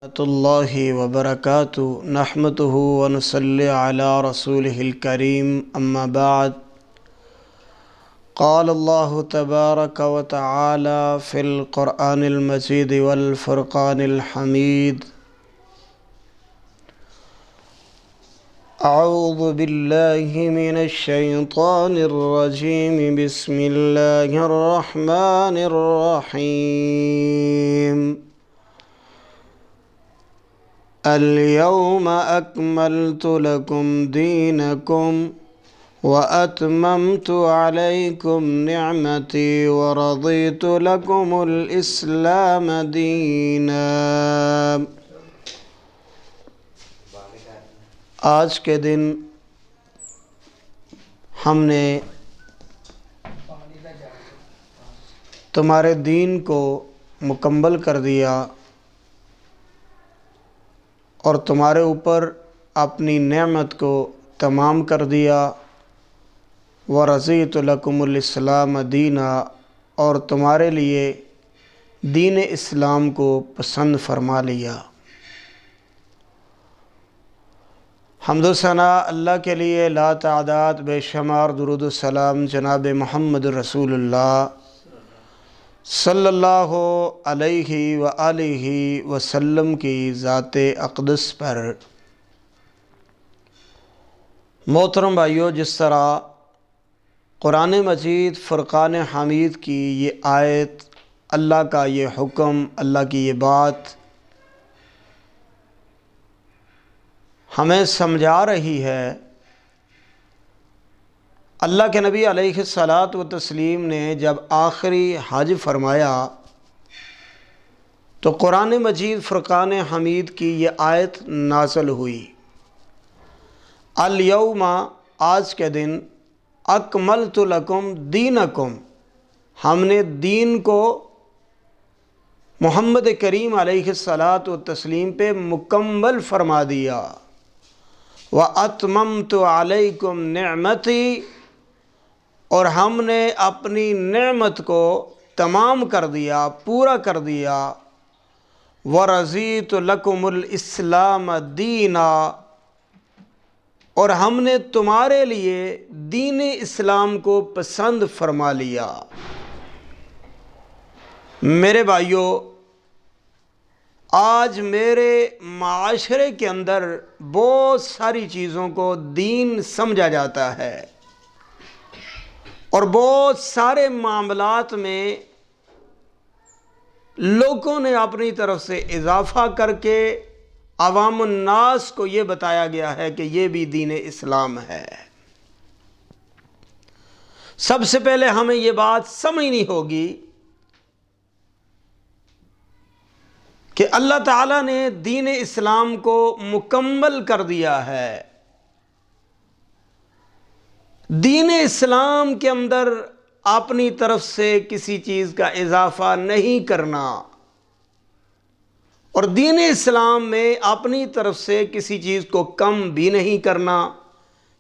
ورحمۃ اللہ وبرکاتہ نحمده ونصلی علی رسولہ الکریم اما بعد قال اللہ تبارک وتعالی فی القرآن المجید والفرقان الحمید اعوذ باللہ من الشیطان الرجیم بسم اللہ الرحمن الرحیم اليوم أكملت لكم دينكم وأتممت عليكم نعمتي ورضيت لكم الإسلام دينا۔ آج کے دن ہم نے تمہارے دین کو مکمل کر دیا اور تمہارے اوپر اپنی نعمت کو تمام کر دیا۔ وَرَضِيتُ لَكُمُ الْإِسْلَامَ دِينًا، اور تمہارے لیے دین اسلام کو پسند فرما لیا۔ حمد و ثنا اللہ کے لیے لا تعداد بے شمار درود و سلام جناب محمد رسول اللہ صلی اللہ علیہ وآلہ وسلم کی ذات اقدس پر۔ محترم بھائیو، جس طرح قرآن مجید فرقان حمید کی یہ آیت، اللہ کا یہ حکم، اللہ کی یہ بات ہمیں سمجھا رہی ہے، اللہ کے نبی علیہ الصلاۃ والتسلیم نے جب آخری حج فرمایا تو قرآن مجید فرقان حمید کی یہ آیت نازل ہوئی، الیوم، آج کے دن، اکملت لکم دینکم، ہم نے دین کو محمد کریم علیہ الصلاۃ والتسلیم پہ مکمل فرما دیا۔ وَأَتْمَمْتُ عَلَيْكُمْ نِعْمَتِي، اور ہم نے اپنی نعمت کو تمام کر دیا، پورا کر دیا۔ وَرَضِيتُ لَكُمُ الْإِسْلَامَ دِينًا، اور ہم نے تمہارے لیے دین اسلام کو پسند فرما لیا۔ میرے بھائیو، آج میرے معاشرے کے اندر بہت ساری چیزوں کو دین سمجھا جاتا ہے، اور بہت سارے معاملات میں لوگوں نے اپنی طرف سے اضافہ کر کے عوام الناس کو یہ بتایا گیا ہے کہ یہ بھی دین اسلام ہے۔ سب سے پہلے ہمیں یہ بات سمجھنی ہوگی کہ اللہ تعالیٰ نے دین اسلام کو مکمل کر دیا ہے۔ دین اسلام کے اندر اپنی طرف سے کسی چیز کا اضافہ نہیں کرنا، اور دین اسلام میں اپنی طرف سے کسی چیز کو کم بھی نہیں کرنا۔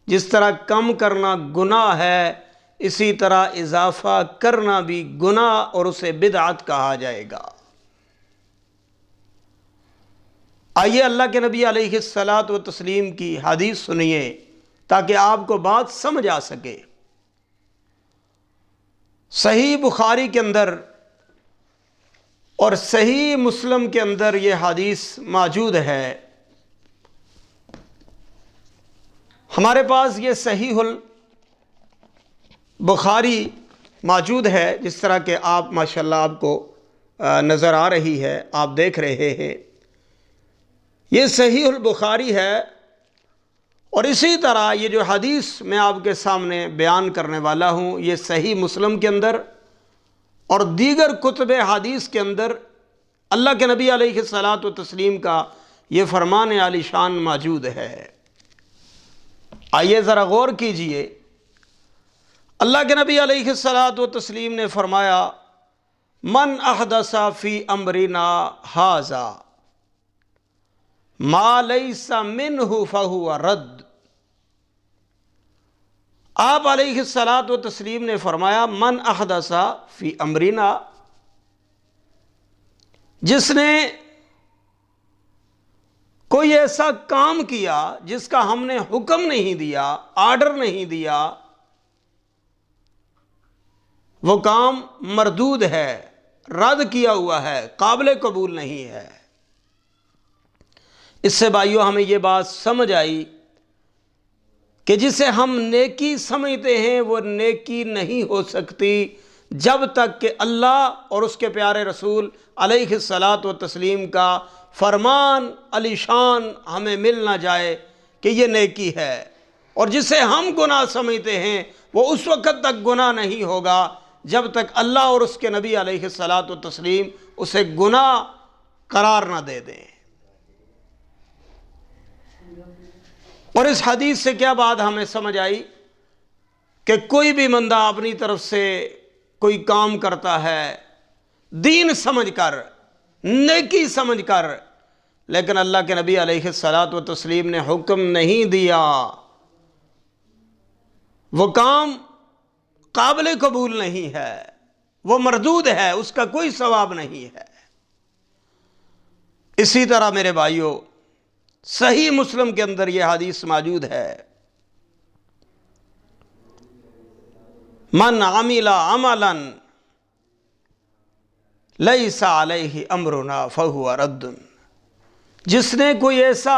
جس طرح کم کرنا گناہ ہے، اسی طرح اضافہ کرنا بھی گناہ، اور اسے بدعت کہا جائے گا۔ آئیے اللہ کے نبی علیہ الصلاۃ والتسلیم کی حدیث سنیے تاکہ آپ کو بات سمجھ آ سکے۔ صحیح بخاری کے اندر اور صحیح مسلم کے اندر یہ حدیث موجود ہے۔ ہمارے پاس یہ صحیح البخاری موجود ہے، جس طرح کہ آپ ماشاءاللہ آپ کو نظر آ رہی ہے، آپ دیکھ رہے ہیں، یہ صحیح البخاری ہے۔ اور اسی طرح یہ جو حدیث میں آپ کے سامنے بیان کرنے والا ہوں، یہ صحیح مسلم کے اندر اور دیگر کتب حدیث کے اندر اللہ کے نبی علیہ الصلاۃ والتسلیم کا یہ فرمان عالی شان موجود ہے۔ آئیے ذرا غور کیجئے، اللہ کے نبی علیہ الصلاۃ والتسلیم نے فرمایا، من احدث فی امرنا ھذا ما لیس منہ فہو رد۔ آپ علیہ الصلاۃ والتسلیم نے فرمایا، من احدث فی امرنا، جس نے کوئی ایسا کام کیا جس کا ہم نے حکم نہیں دیا، آرڈر نہیں دیا، وہ کام مردود ہے، رد کیا ہوا ہے، قابل قبول نہیں ہے۔ اس سے بھائیو ہمیں یہ بات سمجھ آئی کہ جسے ہم نیکی سمجھتے ہیں وہ نیکی نہیں ہو سکتی جب تک کہ اللہ اور اس کے پیارے رسول علیہ الصلاۃ والتسلیم کا فرمان علی شان ہمیں مل نہ جائے کہ یہ نیکی ہے۔ اور جسے ہم گناہ سمجھتے ہیں وہ اس وقت تک گناہ نہیں ہوگا جب تک اللہ اور اس کے نبی علیہ الصلاۃ والتسلیم اسے گناہ قرار نہ دے دیں۔ اور اس حدیث سے کیا بات ہمیں سمجھ آئی کہ کوئی بھی بندہ اپنی طرف سے کوئی کام کرتا ہے دین سمجھ کر، نیکی سمجھ کر، لیکن اللہ کے نبی علیہ الصلاۃ والتسلیم نے حکم نہیں دیا، وہ کام قابل قبول نہیں ہے، وہ مردود ہے، اس کا کوئی ثواب نہیں ہے۔ اسی طرح میرے بھائیوں صحیح مسلم کے اندر یہ حدیث موجود ہے، من عمل عملا لیس علیہ امرنا فہو رد، جس نے کوئی ایسا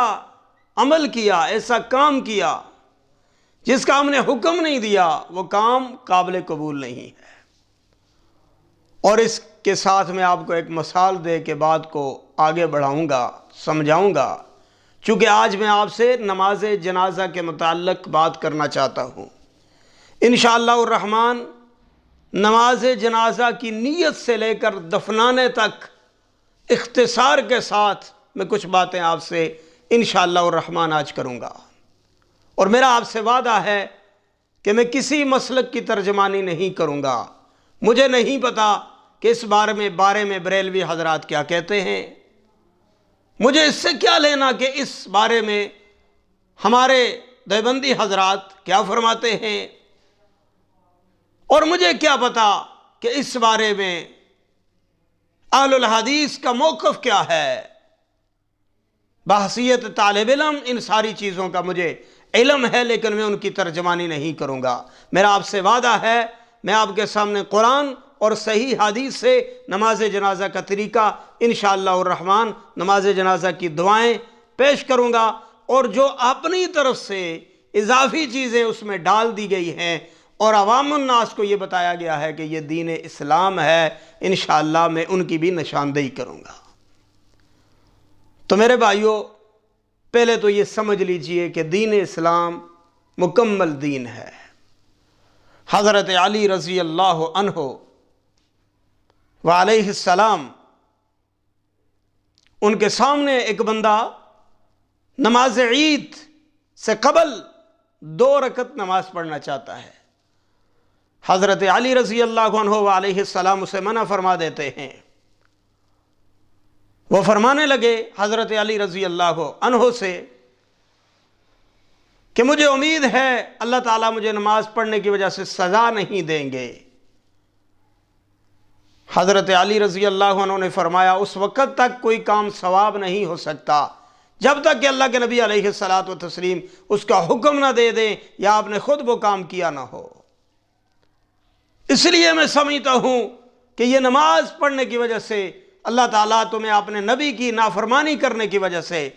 عمل کیا، ایسا کام کیا جس کا ہم نے حکم نہیں دیا، وہ کام قابل قبول نہیں ہے۔ اور اس کے ساتھ میں آپ کو ایک مثال دے کے بات کو آگے بڑھاؤں گا، سمجھاؤں گا، چونکہ آج میں آپ سے نماز جنازہ کے متعلق بات کرنا چاہتا ہوں۔ انشاءاللہ الرحمن نماز جنازہ کی نیت سے لے کر دفنانے تک اختصار کے ساتھ میں کچھ باتیں آپ سے انشاءاللہ الرحمن آج کروں گا۔ اور میرا آپ سے وعدہ ہے کہ میں کسی مسلک کی ترجمانی نہیں کروں گا۔ مجھے نہیں پتا کہ اس بارے میں بریلوی حضرات کیا کہتے ہیں، مجھے اس سے کیا لینا کہ اس بارے میں ہمارے دیوبندی حضرات کیا فرماتے ہیں، اور مجھے کیا پتا کہ اس بارے میں اہل الحدیث کا موقف کیا ہے۔ بحیثیت طالب علم ان ساری چیزوں کا مجھے علم ہے، لیکن میں ان کی ترجمانی نہیں کروں گا۔ میرا آپ سے وعدہ ہے میں آپ کے سامنے قرآن اور صحیح حدیث سے نماز جنازہ کا طریقہ انشاءاللہ الرحمن، نماز جنازہ کی دعائیں پیش کروں گا، اور جو اپنی طرف سے اضافی چیزیں اس میں ڈال دی گئی ہیں اور عوام الناس کو یہ بتایا گیا ہے کہ یہ دین اسلام ہے، انشاءاللہ میں ان کی بھی نشاندہی کروں گا۔ تو میرے بھائیوں پہلے تو یہ سمجھ لیجئے کہ دین اسلام مکمل دین ہے۔ حضرت علی رضی اللہ عنہ وعلیہ السلام، ان کے سامنے ایک بندہ نماز عید سے قبل 2 رکعت نماز پڑھنا چاہتا ہے۔ حضرت علی رضی اللہ عنہ وعلیہ السلام اسے منع فرما دیتے ہیں۔ وہ فرمانے لگے حضرت علی رضی اللہ عنہ سے کہ مجھے امید ہے اللہ تعالیٰ مجھے نماز پڑھنے کی وجہ سے سزا نہیں دیں گے۔ حضرت علی رضی اللہ عنہ نے فرمایا اس وقت تک کوئی کام ثواب نہیں ہو سکتا جب تک کہ اللہ کے نبی علیہ الصلاۃ والتسلیم اس کا حکم نہ دے دیں یا آپ نے خود وہ کام کیا نہ ہو۔ اس لیے میں سمجھتا ہوں کہ یہ نماز پڑھنے کی وجہ سے اللہ تعالیٰ تمہیں اپنے نبی کی نافرمانی کرنے کی وجہ سے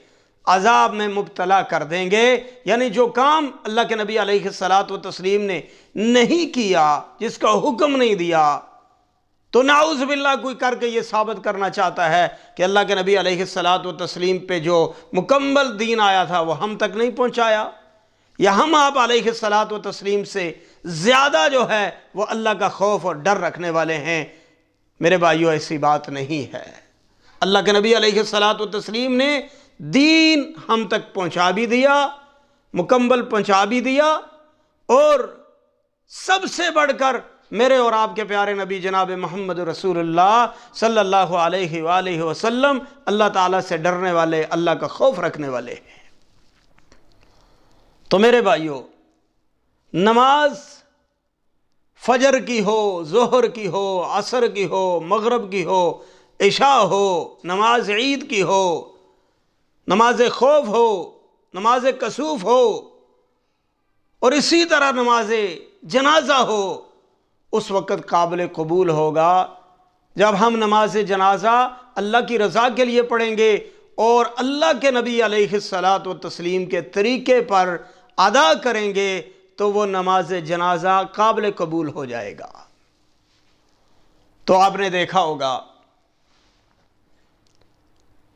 عذاب میں مبتلا کر دیں گے، یعنی جو کام اللہ کے نبی علیہ الصلاۃ والتسلیم نے نہیں کیا، جس کا حکم نہیں دیا، تو نعوذ باللہ کوئی کر کے یہ ثابت کرنا چاہتا ہے کہ اللہ کے نبی علیہ الصلاۃ والتسلیم پہ جو مکمل دین آیا تھا وہ ہم تک نہیں پہنچایا، یا ہم آپ علیہ الصلاۃ والتسلیم سے زیادہ جو ہے وہ اللہ کا خوف اور ڈر رکھنے والے ہیں۔ میرے بھائیو ایسی بات نہیں ہے۔ اللہ کے نبی علیہ الصلاۃ والتسلیم نے دین ہم تک پہنچا بھی دیا، مکمل پہنچا بھی دیا، اور سب سے بڑھ کر میرے اور آپ کے پیارے نبی جناب محمد رسول اللہ صلی اللہ علیہ وآلہ وسلم اللہ تعالیٰ سے ڈرنے والے، اللہ کا خوف رکھنے والے ہیں۔ تو میرے بھائیو نماز فجر کی ہو، ظہر کی ہو، عصر کی ہو، مغرب کی ہو، عشاء ہو، نماز عید کی ہو، نماز خوف ہو، نماز کسوف ہو، اور اسی طرح نماز جنازہ ہو، اس وقت قابل قبول ہوگا جب ہم نماز جنازہ اللہ کی رضا کے لیے پڑھیں گے اور اللہ کے نبی علیہ الصلاۃ والتسلیم کے طریقے پر ادا کریں گے، تو وہ نماز جنازہ قابل قبول ہو جائے گا۔ تو آپ نے دیکھا ہوگا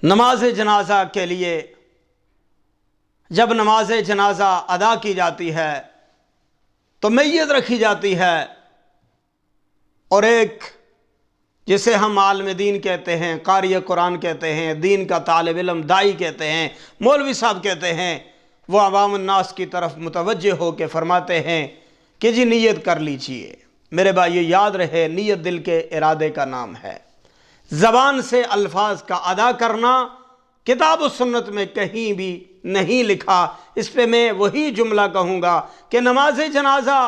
نماز جنازہ کے لیے جب نماز جنازہ ادا کی جاتی ہے تو میت رکھی جاتی ہے، اور ایک جسے ہم عالم دین کہتے ہیں، قاری قرآن کہتے ہیں، دین کا طالب علم، داعی کہتے ہیں، مولوی صاحب کہتے ہیں، وہ عوام الناس کی طرف متوجہ ہو کے فرماتے ہیں کہ جی نیت کر لیجئے۔ میرے بھائیو یاد رہے، نیت دل کے ارادے کا نام ہے۔ زبان سے الفاظ کا ادا کرنا کتاب و سنت میں کہیں بھی نہیں لکھا۔ اس پہ میں وہی جملہ کہوں گا کہ نماز جنازہ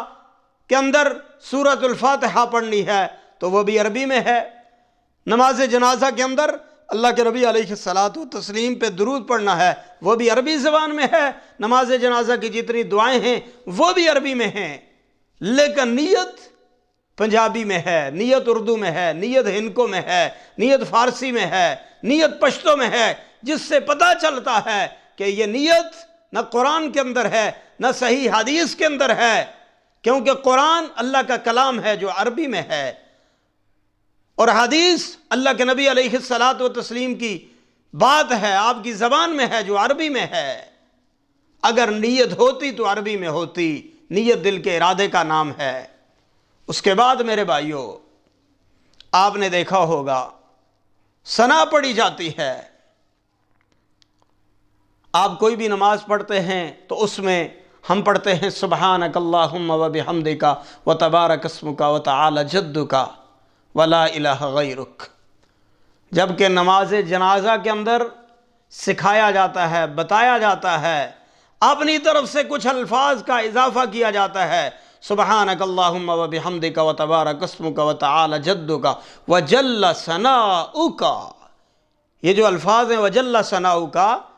کے اندر سورۃ الفاتحہ پڑھنی ہے تو وہ بھی عربی میں ہے۔ نماز جنازہ کے اندر اللہ کے نبی علیہ الصلاۃ والتسلیم پہ درود پڑھنا ہے، وہ بھی عربی زبان میں ہے۔ نماز جنازہ کی جتنی دعائیں ہیں وہ بھی عربی میں ہیں، لیکن نیت پنجابی میں ہے، نیت اردو میں ہے، نیت ہندکو میں ہے، نیت فارسی میں ہے، نیت پشتو میں ہے، جس سے پتہ چلتا ہے کہ یہ نیت نہ قرآن کے اندر ہے نہ صحیح حدیث کے اندر ہے، کیونکہ قرآن اللہ کا کلام ہے جو عربی میں ہے، اور حدیث اللہ کے نبی علیہ الصلاۃ والتسلیم کی بات ہے، آپ کی زبان میں ہے جو عربی میں ہے۔ اگر نیت ہوتی تو عربی میں ہوتی، نیت دل کے ارادے کا نام ہے۔ اس کے بعد میرے بھائیو آپ نے دیکھا ہوگا ثنا پڑھی جاتی ہے۔ آپ کوئی بھی نماز پڑھتے ہیں تو اس میں ہم پڑھتے ہیں سبحانک اللہم و بحمدک و تبارک اسمک و تعالی جدک ولا الہ غیرک۔ جبکہ نماز جنازہ کے اندر سکھایا جاتا ہے، بتایا جاتا ہے، اپنی طرف سے کچھ الفاظ کا اضافہ کیا جاتا ہے، سبحانک اللہم و بحمدک و تبارک اسمک و تعالی جدک وجل ثناؤک۔ یہ جو الفاظ ہیں وجل ثناؤک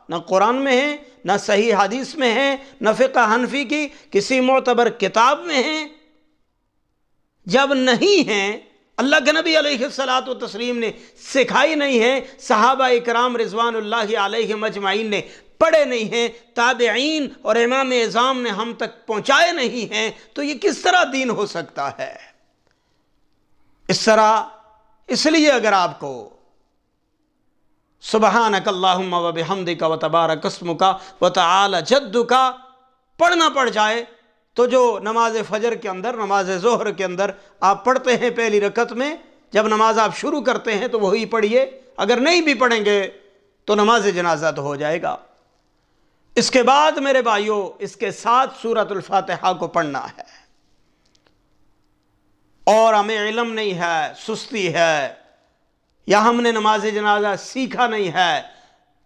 نہ قرآن میں ہیں، نہ صحیح حدیث میں ہیں، نہ فقہ حنفی کی کسی معتبر کتاب میں ہیں۔ جب نہیں ہیں، اللہ کے نبی علیہ الصلاۃ والتسلیم نے سکھائی نہیں ہے، صحابہ اکرام رضوان اللہ علیہم اجمعین نے پڑھے نہیں ہیں، تابعین اور امام اعظام نے ہم تک پہنچائے نہیں ہیں، تو یہ کس طرح دین ہو سکتا ہے؟ اس طرح اس لیے اگر آپ کو سبحانک اللہم و بحمدک و تبارک اسمک و تعالی جدک پڑھنا پڑ جائے تو جو نماز فجر کے اندر، نماز ظہر کے اندر آپ پڑھتے ہیں پہلی رکعت میں، جب نماز آپ شروع کرتے ہیں تو وہی پڑھیے، اگر نہیں بھی پڑھیں گے تو نماز جنازہ تو ہو جائے گا۔ اس کے بعد میرے بھائیوں اس کے ساتھ سورۃ الفاتحہ کو پڑھنا ہے، اور ہمیں علم نہیں ہے، سستی ہے، یا ہم نے نماز جنازہ سیکھا نہیں ہے،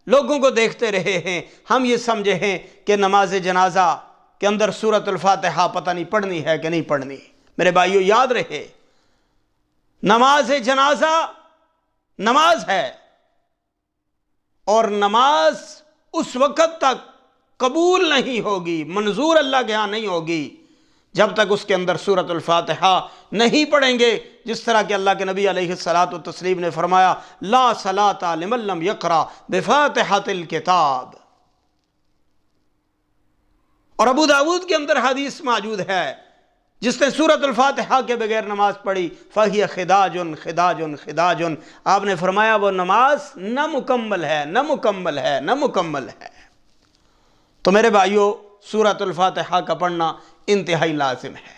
لوگوں کو دیکھتے رہے ہیں، ہم یہ سمجھے ہیں کہ نماز جنازہ کہ اندر سورۃ الفاتحہ پتہ نہیں پڑھنی ہے کہ نہیں پڑھنی۔ میرے بھائیو یاد رہے، نماز جنازہ نماز ہے، اور نماز اس وقت تک قبول نہیں ہوگی، منظور اللہ کے ہاں نہیں ہوگی جب تک اس کے اندر سورۃ الفاتحہ نہیں پڑھیں گے، جس طرح کہ اللہ کے نبی علیہ الصلاۃ والتسلیم نے فرمایا لا صلاۃ لمن لم یقرأ بفاتحۃ الکتاب۔ اور ابو داود کے اندر حدیث موجود ہے، جس نے سورۃ الفاتحہ کے بغیر نماز پڑھی فَهِيَ خِدَاجٌ خِدَاجٌ خِدَاجٌ، آپ نے فرمایا وہ نماز نہ مکمل ہے، نہ مکمل ہے، نہ مکمل ہے۔ تو میرے بھائیو سورۃ الفاتحہ کا پڑھنا انتہائی لازم ہے۔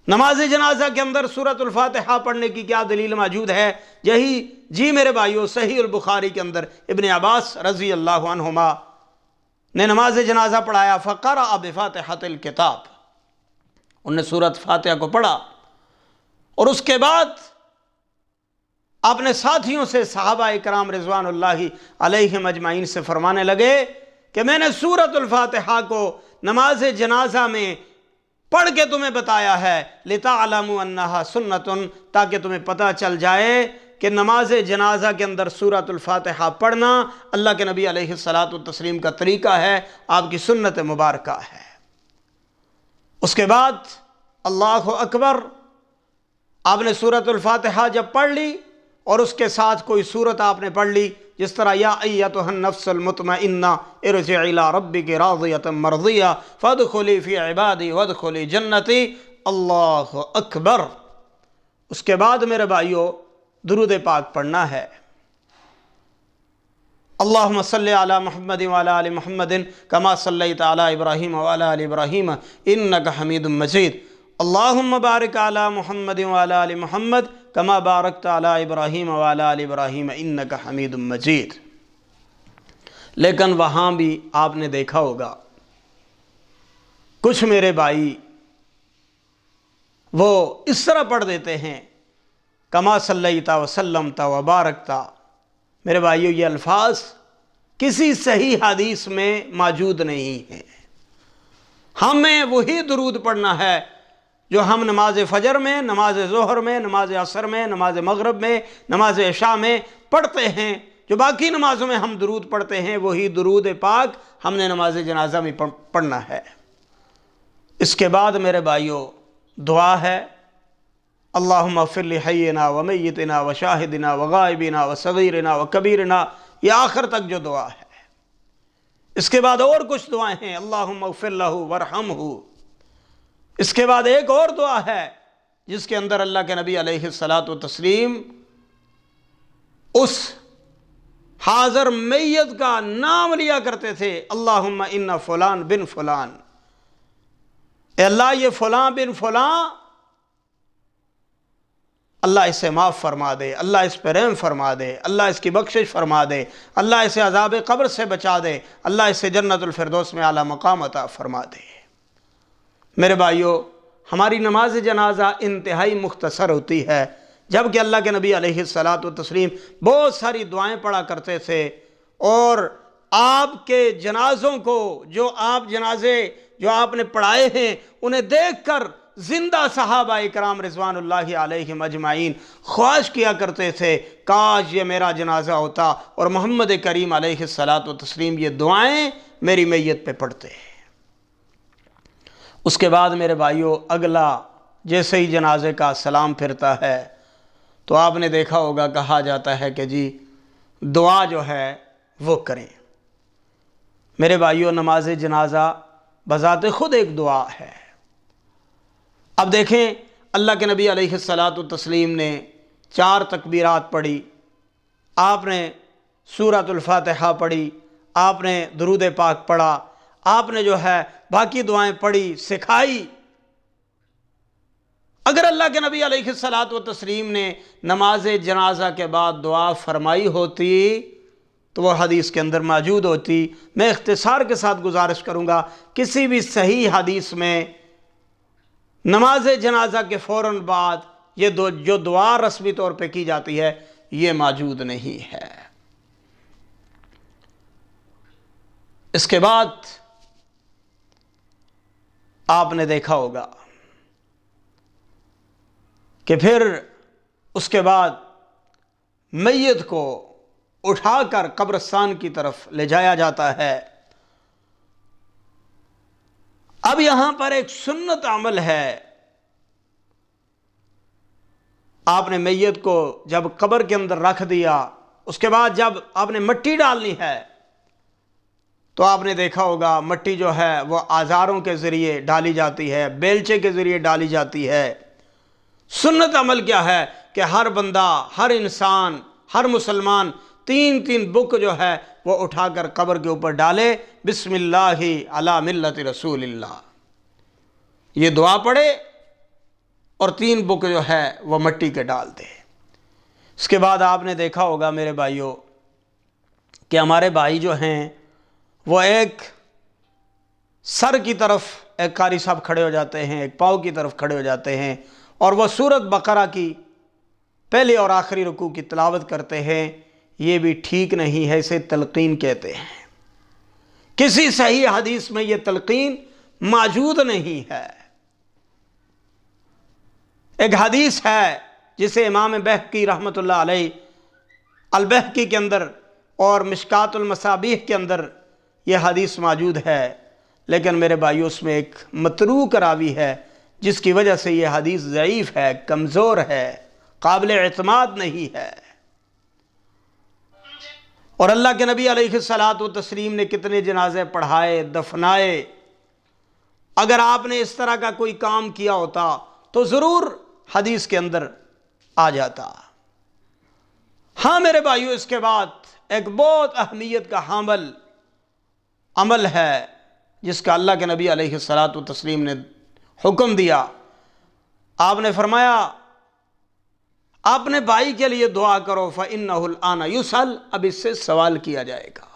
نماز جنازہ کے اندر سورۃ الفاتحہ پڑھنے کی کیا دلیل موجود ہے؟ یہی جی میرے بھائیو صحیح البخاری کے اندر ابن عباس رضی اللہ عنہما نے نماز جنازہ پڑھایا فقرأ بفاتحۃ الکتاب، انہوں نے سورۃ فاتحہ کو پڑھا، اور اس کے بعد اپنے ساتھیوں سے، صحابہ اکرام رضوان اللہ علیہم اجمعین سے فرمانے لگے کہ میں نے سورۃ الفاتحہ کو نماز جنازہ میں پڑھ کے تمہیں بتایا ہے لِتَعْلَمُوا أَنَّهَا سُنَّةٌ، تاکہ تمہیں پتہ چل جائے کہ نماز جنازہ کے اندر سورۃ الفاتحہ پڑھنا اللہ کے نبی علیہ الصلاۃ والتسلیم کا طریقہ ہے، آپ کی سنت مبارکہ ہے۔ اس کے بعد اللہ اکبر، آپ نے سورۃ الفاتحہ جب پڑھ لی اور اس کے ساتھ کوئی سورت آپ نے پڑھ لی، جس طرح یا ایتھا النفس المطمئنہ ارجعی الی ربک راضیۃ مرضیہ فادخلی فی عبادی وادخلی جنتی، اللہ اکبر۔ اس کے بعد میرے بھائیو درود پاک پڑھنا ہے۔ اللہم صلی علی محمد وعلی آل محمد کما صلیت علی ابراہیم وعلی آل ابراہیم انک حمید مجید، اللہم بارک علی محمد وعلی آل محمد کما بارکت علی ابراہیم وعلی آل ابراہیم انک حمید مجید۔ لیکن وہاں بھی آپ نے دیکھا ہوگا کچھ میرے بھائی وہ اس طرح پڑھ دیتے ہیں کما صلیتا وسلمتا وبارکتا۔ میرے بھائیو یہ الفاظ کسی صحیح حدیث میں موجود نہیں ہیں۔ ہمیں وہی درود پڑھنا ہے جو ہم نماز فجر میں، نماز ظہر میں، نماز عصر میں، نماز مغرب میں، نماز عشاء میں پڑھتے ہیں۔ جو باقی نمازوں میں ہم درود پڑھتے ہیں وہی درود پاک ہم نے نماز جنازہ میں پڑھنا ہے۔ اس کے بعد میرے بھائیو دعا ہے، اللہم اغفر لحینا ومیتنا وشاہدنا وغائبنا وصغیرنا وکبیرنا، یہ آخر تک جو دعا ہے۔ اس کے بعد اور کچھ دعائیں ہیں، اللہم اغفر لہ ورحمہ۔ اس کے بعد ایک اور دعا ہے جس کے اندر اللہ کے نبی علیہ الصلاۃ والتسلیم اس حاضر میت کا نام لیا کرتے تھے، اللہم ان فلان بن فلان، اے اللہ یہ فلاں بن فلاں، اللہ اسے معاف فرما دے، اللہ اس پہ رحم فرما دے، اللہ اس کی بخشش فرما دے، اللہ اسے عذاب قبر سے بچا دے، اللہ اسے جنت الفردوس میں اعلیٰ مقام عطا فرما دے۔ میرے بھائیو ہماری نماز جنازہ انتہائی مختصر ہوتی ہے، جبکہ اللہ کے نبی علیہ الصلاۃ والتسلیم بہت ساری دعائیں پڑھا کرتے تھے، اور آپ کے جنازوں کو جو آپ نے پڑھائے ہیں انہیں دیکھ کر زندہ صحابہ اکرام رضوان اللہ علیہم اجمعین خواہش کیا کرتے تھے کاش یہ میرا جنازہ ہوتا اور محمد کریم علیہ الصلاۃ والتسلیم یہ دعائیں میری میت پہ پڑھتے۔ اس کے بعد میرے بھائیو اگلا جیسے ہی جنازے کا سلام پھرتا ہے تو آپ نے دیکھا ہوگا کہا جاتا ہے کہ جی دعا جو ہے وہ کریں۔ میرے بھائیو نماز جنازہ بذات خود ایک دعا ہے۔ اب دیکھیں اللہ کے نبی علیہ الصلاۃ والتسلیم نے 4 تکبیرات پڑھی، آپ نے سورۃ الفاتحہ پڑھی، آپ نے درود پاک پڑھا، آپ نے جو ہے باقی دعائیں پڑھی، سکھائی۔ اگر اللہ کے نبی علیہ الصلاۃ والتسلیم نے نماز جنازہ کے بعد دعا فرمائی ہوتی تو وہ حدیث کے اندر موجود ہوتی۔ میں اختصار کے ساتھ گزارش کروں گا، کسی بھی صحیح حدیث میں نماز جنازہ کے فوراً بعد یہ جو دعا رسمی طور پہ کی جاتی ہے یہ موجود نہیں ہے۔ اس کے بعد آپ نے دیکھا ہوگا کہ پھر اس کے بعد میت کو اٹھا کر قبرستان کی طرف لے جایا جاتا ہے۔ اب یہاں پر ایک سنت عمل ہے، آپ نے میت کو جب قبر کے اندر رکھ دیا، اس کے بعد جب آپ نے مٹی ڈالنی ہے تو آپ نے دیکھا ہوگا مٹی جو ہے وہ آزاروں کے ذریعے ڈالی جاتی ہے، بیلچے کے ذریعے ڈالی جاتی ہے۔ سنت عمل کیا ہے کہ ہر بندہ، ہر انسان، ہر مسلمان 3 بک جو ہے وہ اٹھا کر قبر کے اوپر ڈالے، بسم اللہ علی ملت رسول اللہ، یہ دعا پڑھے اور 3 بک جو ہے وہ مٹی کے ڈال دے۔ اس کے بعد آپ نے دیکھا ہوگا میرے بھائیوں کہ ہمارے بھائی جو ہیں وہ ایک سر کی طرف ایک قاری صاحب کھڑے ہو جاتے ہیں، ایک پاؤں کی طرف کھڑے ہو جاتے ہیں اور وہ سورۃ بقرہ کی پہلے اور آخری رکوع کی تلاوت کرتے ہیں۔ یہ بھی ٹھیک نہیں ہے، اسے تلقین کہتے ہیں۔ کسی صحیح حدیث میں یہ تلقین موجود نہیں ہے۔ ایک حدیث ہے جسے امام بہقی رحمۃ اللہ علیہ البہقی کے اندر اور مشکات المصابیح کے اندر یہ حدیث موجود ہے، لیکن میرے بھائیو اس میں ایک متروک راوی ہے جس کی وجہ سے یہ حدیث ضعیف ہے، کمزور ہے، قابل اعتماد نہیں ہے۔ اور اللہ کے نبی علیہ الصلاۃ والتسلیم نے کتنے جنازے پڑھائے، دفنائے۔ اگر آپ نے اس طرح کا کوئی کام کیا ہوتا تو ضرور حدیث کے اندر آ جاتا۔ ہاں میرے بھائیو، اس کے بعد ایک بہت اہمیت کا حامل عمل ہے جس کا اللہ کے نبی علیہ الصلاۃ والتسلیم نے حکم دیا۔ آپ نے فرمایا اپنے بھائی کے لیے دعا کرو فَإِنَّهُ الْآنَ يُسْأَلُ، اب اس سے سوال کیا جائے گا۔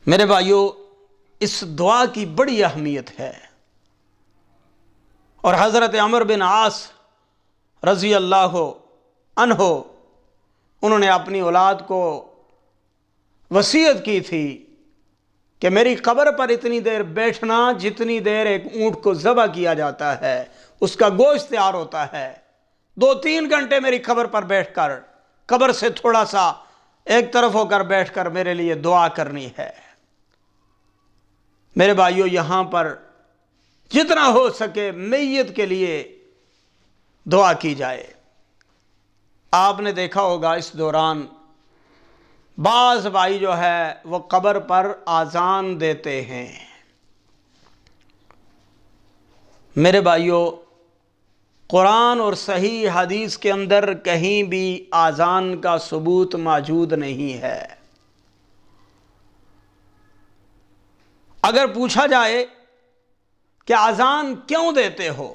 میرے بھائیو، اس دعا کی بڑی اہمیت ہے، اور حضرت عمر بن عاص رضی اللہ عنہ انہوں نے اپنی اولاد کو وصیت کی تھی کہ میری قبر پر اتنی دیر بیٹھنا جتنی دیر ایک اونٹ کو ذبح کیا جاتا ہے، اس کا گوشت تیار ہوتا ہے، 2-3 گھنٹے میری قبر پر بیٹھ کر، قبر سے تھوڑا سا ایک طرف ہو کر بیٹھ کر میرے لیے دعا کرنی ہے۔ میرے بھائیو، یہاں پر جتنا ہو سکے میت کے لیے دعا کی جائے۔ آپ نے دیکھا ہوگا اس دوران بعض بھائی جو ہے وہ قبر پر آذان دیتے ہیں۔ میرے بھائیو، قرآن اور صحیح حدیث کے اندر کہیں بھی آذان کا ثبوت موجود نہیں ہے۔ اگر پوچھا جائے کہ آذان کیوں دیتے ہو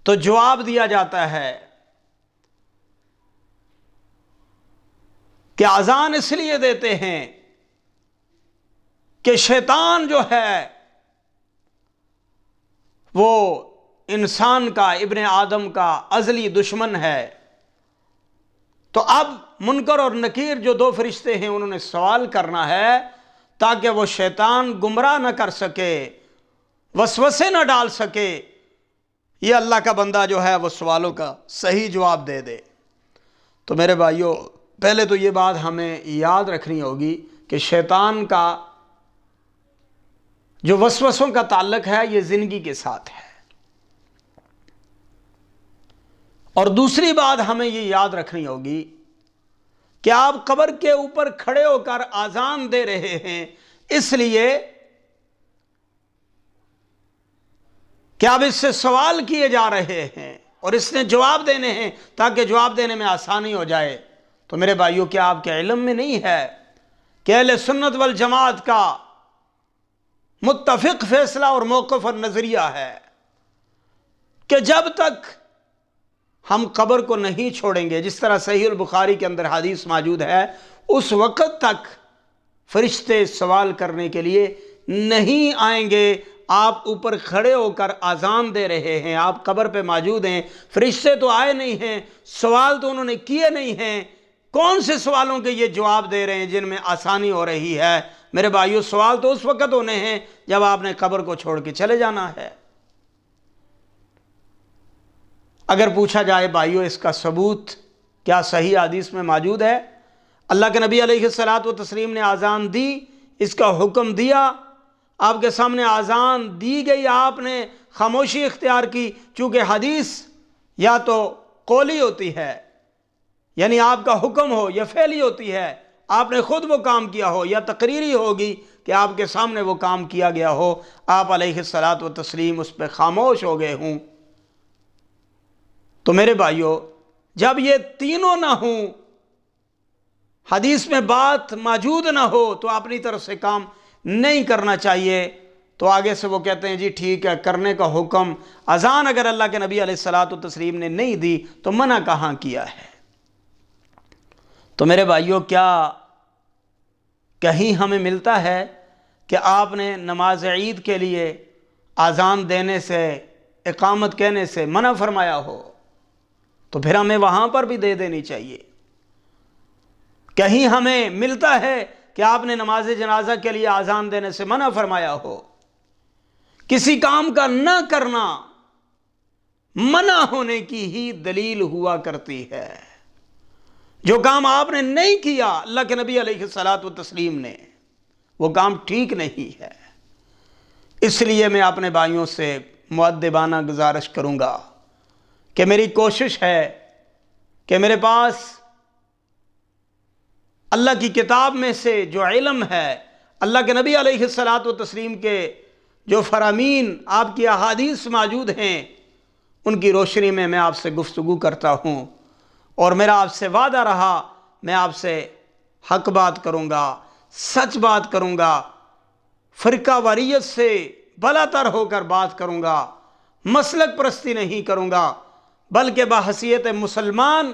تو جواب دیا جاتا ہے کہ آذان اس لیے دیتے ہیں کہ شیطان جو ہے وہ انسان کا، ابن آدم کا ازلی دشمن ہے۔ تو اب منکر اور نکیر جو 2 فرشتے ہیں انہوں نے سوال کرنا ہے تاکہ وہ شیطان گمراہ نہ کر سکے، وسوسے نہ ڈال سکے، یہ اللہ کا بندہ جو ہے وہ سوالوں کا صحیح جواب دے دے۔ تو میرے بھائیو، پہلے تو یہ بات ہمیں یاد رکھنی ہوگی کہ شیطان کا جو وسوسوں کا تعلق ہے یہ زندگی کے ساتھ ہے۔ اور دوسری بات ہمیں یہ یاد رکھنی ہوگی کہ آپ قبر کے اوپر کھڑے ہو کر آذان دے رہے ہیں اس لیے کہ اب اس سے سوال کیے جا رہے ہیں اور اس نے جواب دینے ہیں تاکہ جواب دینے میں آسانی ہو جائے۔ تو میرے بھائیو، کیا آپ کے علم میں نہیں ہے کہ اہل سنت والجماعت کا متفق فیصلہ اور موقف اور نظریہ ہے کہ جب تک ہم قبر کو نہیں چھوڑیں گے، جس طرح صحیح البخاری کے اندر حدیث موجود ہے، اس وقت تک فرشتے سوال کرنے کے لیے نہیں آئیں گے۔ آپ اوپر کھڑے ہو کر آذان دے رہے ہیں، آپ قبر پہ موجود ہیں، فرشتے تو آئے نہیں ہیں، سوال تو انہوں نے کیے نہیں ہیں، کون سے سوالوں کے یہ جواب دے رہے ہیں جن میں آسانی ہو رہی ہے؟ میرے بھائیو، سوال تو اس وقت ہونے ہیں جب آپ نے قبر کو چھوڑ کے چلے جانا ہے۔ اگر پوچھا جائے بھائیو اس کا ثبوت کیا صحیح حدیث میں موجود ہے؟ اللہ کے نبی علیہ الصلاۃ والتسلیم نے آذان دی، اس کا حکم دیا، آپ کے سامنے آذان دی گئی، آپ نے خاموشی اختیار کی، چونکہ حدیث یا تو قولی ہوتی ہے یعنی آپ کا حکم ہو، یا فعلی ہوتی ہے آپ نے خود وہ کام کیا ہو، یا تقریری ہوگی کہ آپ کے سامنے وہ کام کیا گیا ہو، آپ علیہ الصلاۃ والتسلیم اس پہ خاموش ہو گئے ہوں۔ تو میرے بھائیو، جب یہ تینوں نہ ہوں، حدیث میں بات موجود نہ ہو، تو اپنی طرف سے کام نہیں کرنا چاہیے۔ تو آگے سے وہ کہتے ہیں جی ٹھیک ہے، کرنے کا حکم، اذان اگر اللہ کے نبی علیہ الصلاۃ والتسلیم نے نہیں دی تو منع کہاں کیا ہے؟ تو میرے بھائیو، کیا کہیں ہمیں ملتا ہے کہ آپ نے نماز عید کے لیے اذان دینے سے، اقامت کہنے سے منع فرمایا ہو؟ تو پھر ہمیں وہاں پر بھی دے دینی چاہیے۔ کہیں ہمیں ملتا ہے کہ آپ نے نماز جنازہ کے لیے اذان دینے سے منع فرمایا ہو؟ کسی کام کا نہ کرنا منع ہونے کی ہی دلیل ہوا کرتی ہے۔ جو کام آپ نے نہیں کیا اللہ کے نبی علیہ الصلوۃ والتسلیم نے، وہ کام ٹھیک نہیں ہے۔ اس لیے میں اپنے بھائیوں سے مؤدبانہ گزارش کروں گا کہ میری کوشش ہے کہ میرے پاس اللہ کی کتاب میں سے جو علم ہے، اللہ کے نبی علیہ الصلوۃ والتسلیم کے جو فرامین آپ کی احادیث موجود ہیں، ان کی روشنی میں آپ سے گفتگو کرتا ہوں، اور میرا آپ سے وعدہ رہا میں آپ سے حق بات کروں گا، سچ بات کروں گا، فرقہ واریت سے بالاتر ہو کر بات کروں گا، مسلک پرستی نہیں کروں گا، بلکہ بحیثیت مسلمان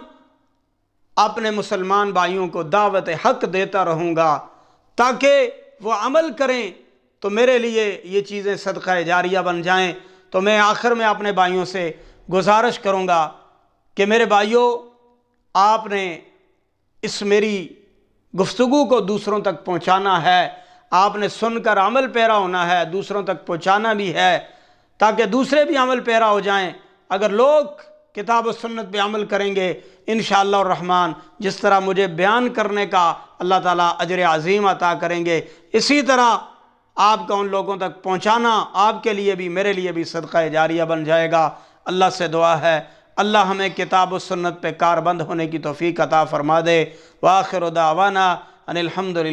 اپنے مسلمان بھائیوں کو دعوت حق دیتا رہوں گا تاکہ وہ عمل کریں تو میرے لیے یہ چیزیں صدقہ جاریہ بن جائیں۔ تو میں آخر میں اپنے بھائیوں سے گزارش کروں گا کہ میرے بھائیوں، آپ نے اس میری گفتگو کو دوسروں تک پہنچانا ہے، آپ نے سن کر عمل پیرا ہونا ہے، دوسروں تک پہنچانا بھی ہے تاکہ دوسرے بھی عمل پیرا ہو جائیں۔ اگر لوگ کتاب و سنت پہ عمل کریں گے انشاءاللہ الرحمن، جس طرح مجھے بیان کرنے کا اللہ تعالیٰ اجر عظیم عطا کریں گے، اسی طرح آپ کا ان لوگوں تک پہنچانا آپ کے لیے بھی میرے لیے بھی صدقہ جاریہ بن جائے گا۔ اللہ سے دعا ہے اللہ ہمیں کتاب و سنت پہ کاربند ہونے کی توفیق عطا فرما دے۔ وآخر دعوانا ان الحمدللہ۔